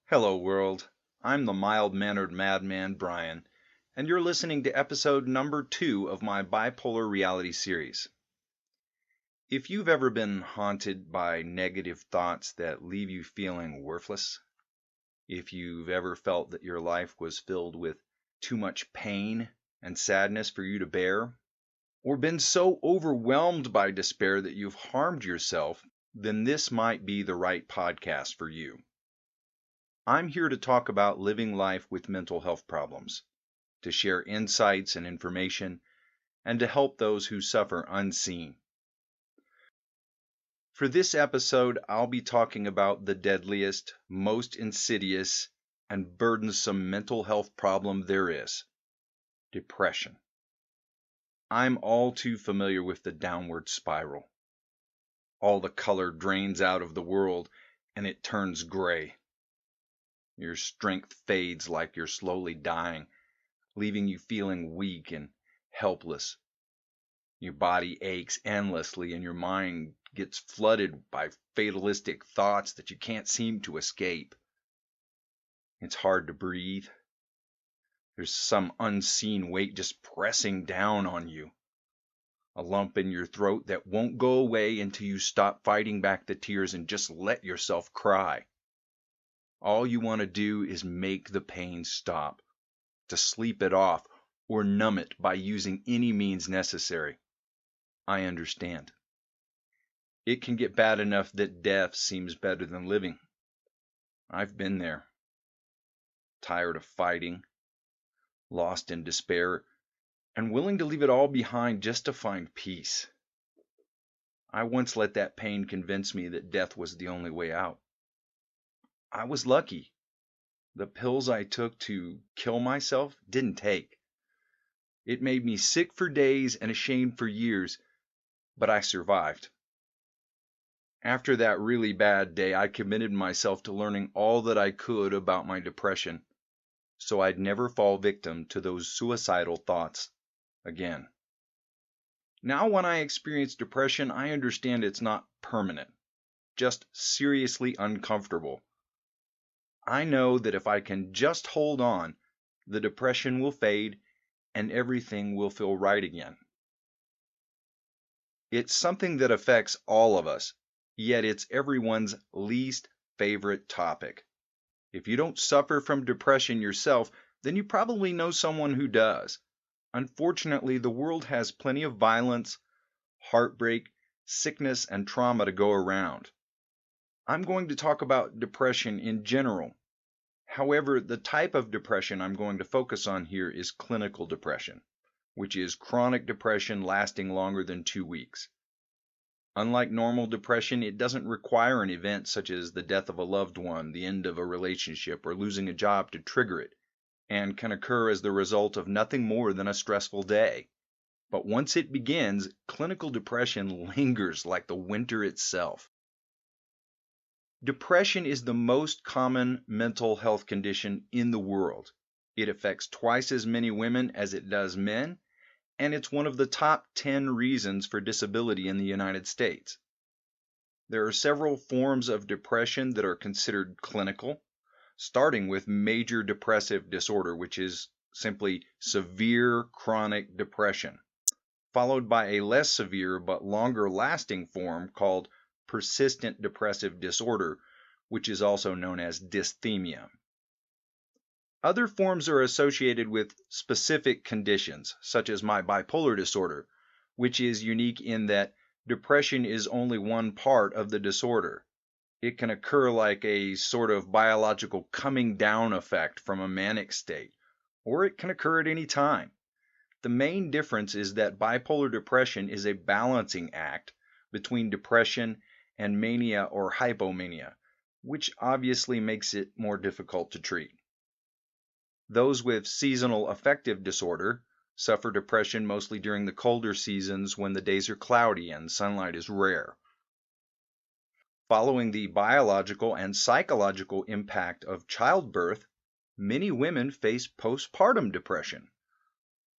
Hello, world. I'm the mild-mannered madman Brian, and you're listening to episode number 2 of my Bipolar reality series. If you've ever been haunted by negative thoughts that leave you feeling worthless, if you've ever felt that your life was filled with too much pain and sadness for you to bear, or been so overwhelmed by despair that you've harmed yourself, then this might be the right podcast for you. I'm here to talk about living life with mental health problems, to share insights and information, and to help those who suffer unseen. For this episode, I'll be talking about the deadliest, most insidious, and burdensome mental health problem there is: depression. I'm all too familiar with the downward spiral. All the color drains out of the world, and it turns gray. Your strength fades like you're slowly dying, leaving you feeling weak and helpless. Your body aches endlessly and your mind gets flooded by fatalistic thoughts that you can't seem to escape. It's hard to breathe. There's some unseen weight just pressing down on you. A lump in your throat that won't go away until you stop fighting back the tears and just let yourself cry. All you want to do is make the pain stop, to sleep it off or numb it by using any means necessary. I understand. It can get bad enough that death seems better than living. I've been there. Tired of fighting, lost in despair, and willing to leave it all behind just to find peace. I once let that pain convince me that death was the only way out. I was lucky. The pills I took to kill myself didn't take. It made me sick for days and ashamed for years, but I survived. After that really bad day, I committed myself to learning all that I could about my depression, so I'd never fall victim to those suicidal thoughts again. Now, when I experience depression, I understand it's not permanent, just seriously uncomfortable. I know that if I can just hold on, the depression will fade and everything will feel right again. It's something that affects all of us, yet it's everyone's least favorite topic. If you don't suffer from depression yourself, then you probably know someone who does. Unfortunately, the world has plenty of violence, heartbreak, sickness, and trauma to go around. I'm going to talk about depression in general. However, the type of depression I'm going to focus on here is clinical depression, which is chronic depression lasting longer than 2 weeks. Unlike normal depression, it doesn't require an event such as the death of a loved one, the end of a relationship, or losing a job to trigger it, and can occur as the result of nothing more than a stressful day. But once it begins, clinical depression lingers like the winter itself. Depression is the most common mental health condition in the world. It affects twice as many women as it does men, and it's one of the top 10 reasons for disability in the United States. There are several forms of depression that are considered clinical, starting with major depressive disorder, which is simply severe chronic depression, followed by a less severe but longer lasting form called persistent depressive disorder, which is also known as dysthymia. Other forms are associated with specific conditions, such as my bipolar disorder, which is unique in that depression is only one part of the disorder. It can occur like a sort of biological coming down effect from a manic state, or it can occur at any time. The main difference is that bipolar depression is a balancing act between depression and mania or hypomania, which obviously makes it more difficult to treat. Those with seasonal affective disorder suffer depression mostly during the colder seasons when the days are cloudy and sunlight is rare. Following the biological and psychological impact of childbirth, many women face postpartum depression.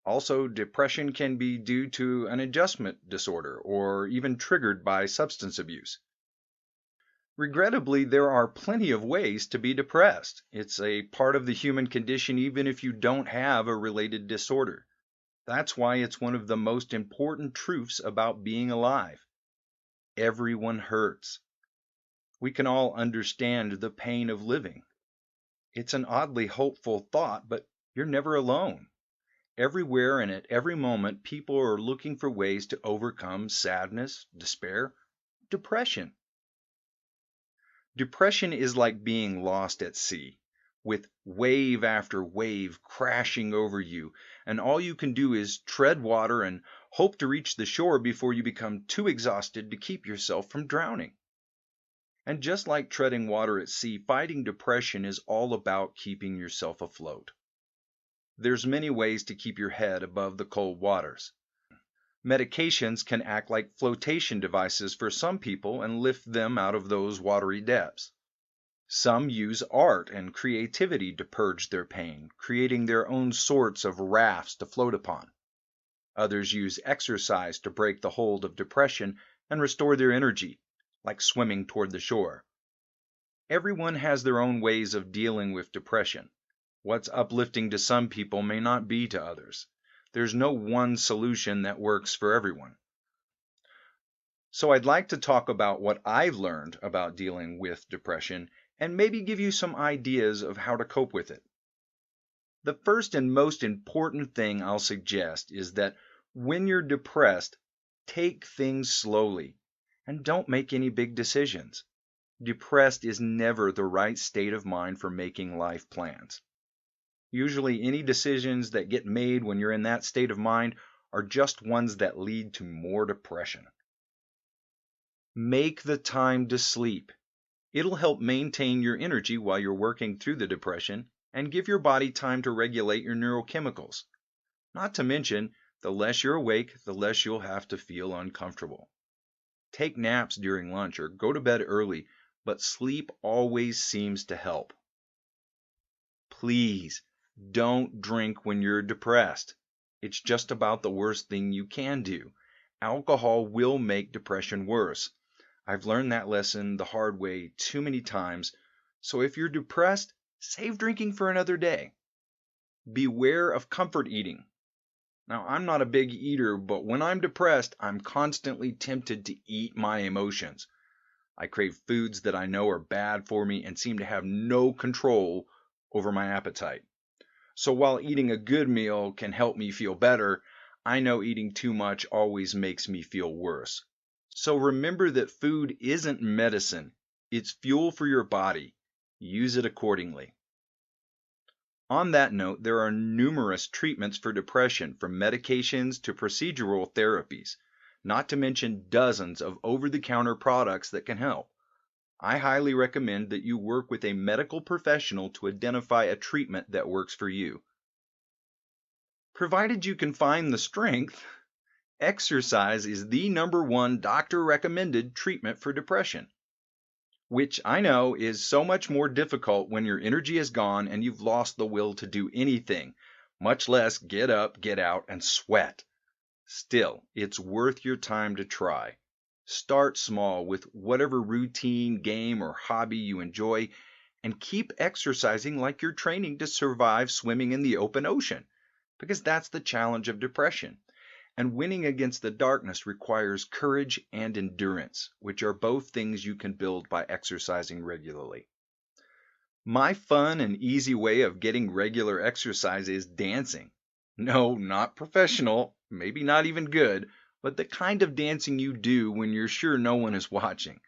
Also, depression can be due to an adjustment disorder or even triggered by substance abuse. Regrettably, there are plenty of ways to be depressed. It's a part of the human condition even if you don't have a related disorder. That's why it's one of the most important truths about being alive. Everyone hurts. We can all understand the pain of living. It's an oddly hopeful thought, but you're never alone. Everywhere and at every moment, people are looking for ways to overcome sadness, despair, depression. Depression is like being lost at sea, with wave after wave crashing over you, and all you can do is tread water and hope to reach the shore before you become too exhausted to keep yourself from drowning. And just like treading water at sea, fighting depression is all about keeping yourself afloat. There's many ways to keep your head above the cold waters. Medications can act like flotation devices for some people and lift them out of those watery depths. Some use art and creativity to purge their pain, creating their own sorts of rafts to float upon. Others use exercise to break the hold of depression and restore their energy, like swimming toward the shore. Everyone has their own ways of dealing with depression. What's uplifting to some people may not be to others. There's no one solution that works for everyone. So I'd like to talk about what I've learned about dealing with depression and maybe give you some ideas of how to cope with it. The first and most important thing I'll suggest is that when you're depressed, take things slowly and don't make any big decisions. Depressed is never the right state of mind for making life plans. Usually, any decisions that get made when you're in that state of mind are just ones that lead to more depression. Make the time to sleep. It'll help maintain your energy while you're working through the depression and give your body time to regulate your neurochemicals. Not to mention, the less you're awake, the less you'll have to feel uncomfortable. Take naps during lunch or go to bed early, but sleep always seems to help. Please, don't drink when you're depressed. It's just about the worst thing you can do. Alcohol will make depression worse. I've learned that lesson the hard way too many times, so if you're depressed, save drinking for another day. Beware of comfort eating. Now, I'm not a big eater, but when I'm depressed, I'm constantly tempted to eat my emotions. I crave foods that I know are bad for me and seem to have no control over my appetite. So while eating a good meal can help me feel better, I know eating too much always makes me feel worse. So remember that food isn't medicine. It's fuel for your body. Use it accordingly. On that note, there are numerous treatments for depression, from medications to procedural therapies, not to mention dozens of over-the-counter products that can help. I highly recommend that you work with a medical professional to identify a treatment that works for you. Provided you can find the strength, exercise is the #1 doctor-recommended treatment for depression, which I know is so much more difficult when your energy is gone and you've lost the will to do anything, much less get up, get out, and sweat. Still, it's worth your time to try. Start small with whatever routine, game, or hobby you enjoy, and keep exercising like you're training to survive swimming in the open ocean, because that's the challenge of depression. And winning against the darkness requires courage and endurance, which are both things you can build by exercising regularly. My fun and easy way of getting regular exercise is dancing. No, not professional, maybe not even good, but the kind of dancing you do when you're sure no one is watching.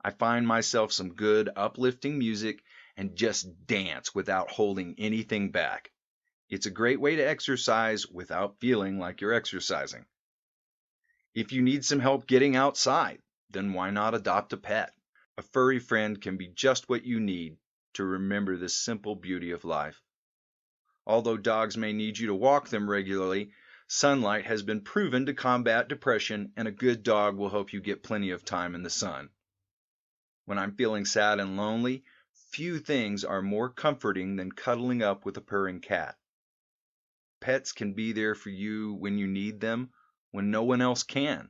I find myself some good, uplifting music and just dance without holding anything back. It's a great way to exercise without feeling like you're exercising. If you need some help getting outside, then why not adopt a pet? A furry friend can be just what you need to remember the simple beauty of life. Although dogs may need you to walk them regularly, sunlight has been proven to combat depression, and a good dog will help you get plenty of time in the sun. When I'm feeling sad and lonely, few things are more comforting than cuddling up with a purring cat. Pets can be there for you when you need them, when no one else can.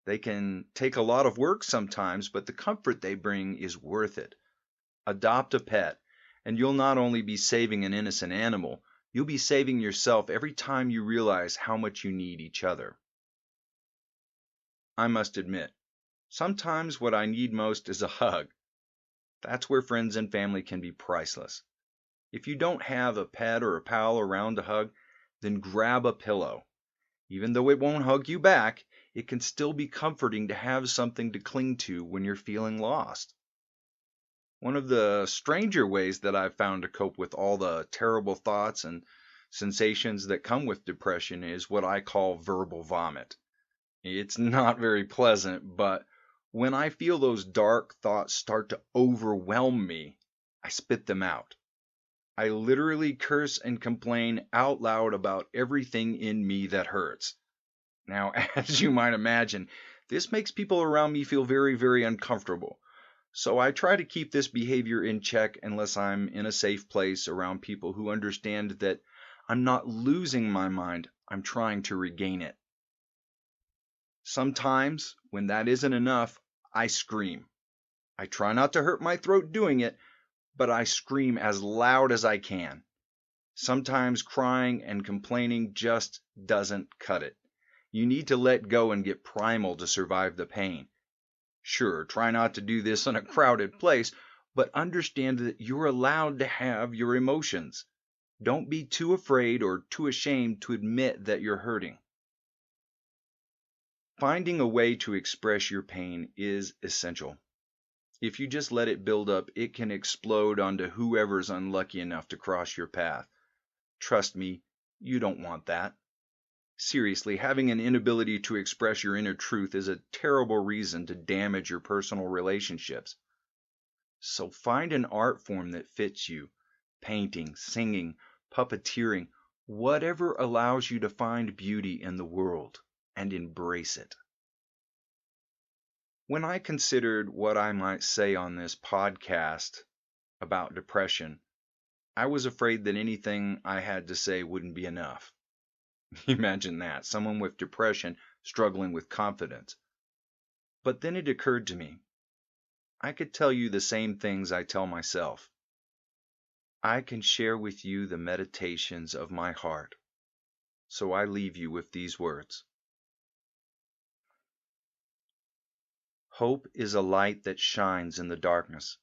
They can take a lot of work sometimes, but the comfort they bring is worth it. Adopt a pet, and you'll not only be saving an innocent animal, you'll be saving yourself every time you realize how much you need each other. I must admit, sometimes what I need most is a hug. That's where friends and family can be priceless. If you don't have a pet or a pal around to hug, then grab a pillow. Even though it won't hug you back, it can still be comforting to have something to cling to when you're feeling lost. One of the stranger ways that I've found to cope with all the terrible thoughts and sensations that come with depression is what I call verbal vomit. It's not very pleasant, but when I feel those dark thoughts start to overwhelm me, I spit them out. I literally curse and complain out loud about everything in me that hurts. Now, as you might imagine, this makes people around me feel very, very uncomfortable. So I try to keep this behavior in check unless I'm in a safe place around people who understand that I'm not losing my mind, I'm trying to regain it. Sometimes, when that isn't enough, I scream. I try not to hurt my throat doing it, but I scream as loud as I can. Sometimes crying and complaining just doesn't cut it. You need to let go and get primal to survive the pain. Sure, try not to do this in a crowded place, but understand that you're allowed to have your emotions. Don't be too afraid or too ashamed to admit that you're hurting. Finding a way to express your pain is essential. If you just let it build up, it can explode onto whoever's unlucky enough to cross your path. Trust me, you don't want that. Seriously, having an inability to express your inner truth is a terrible reason to damage your personal relationships. So find an art form that fits you. Painting, singing, puppeteering, whatever allows you to find beauty in the world and embrace it. When I considered what I might say on this podcast about depression, I was afraid that anything I had to say wouldn't be enough. Imagine that, someone with depression struggling with confidence. But then it occurred to me, I could tell you the same things I tell myself. I can share with you the meditations of my heart. So I leave you with these words. Hope is a light that shines in the darkness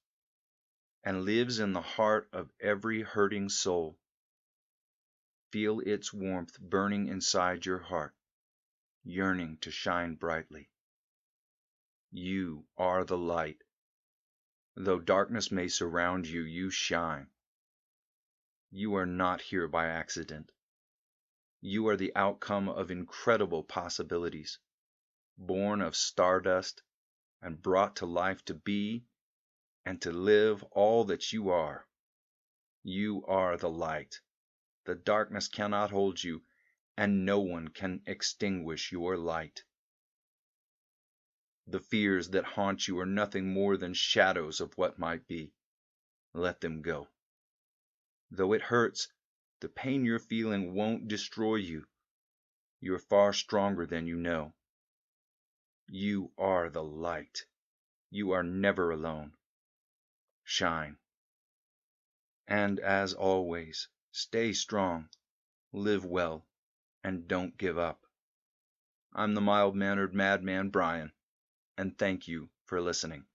and lives in the heart of every hurting soul. Feel its warmth burning inside your heart, yearning to shine brightly. You are the light. Though darkness may surround you, you shine. You are not here by accident. You are the outcome of incredible possibilities, born of stardust and brought to life to be and to live all that you are. You are the light. The darkness cannot hold you, and no one can extinguish your light. The fears that haunt you are nothing more than shadows of what might be. Let them go. Though it hurts, the pain you're feeling won't destroy you. You're far stronger than you know. You are the light. You are never alone. Shine. And as always, stay strong, live well, and don't give up. I'm the mild-mannered madman Brian, and thank you for listening.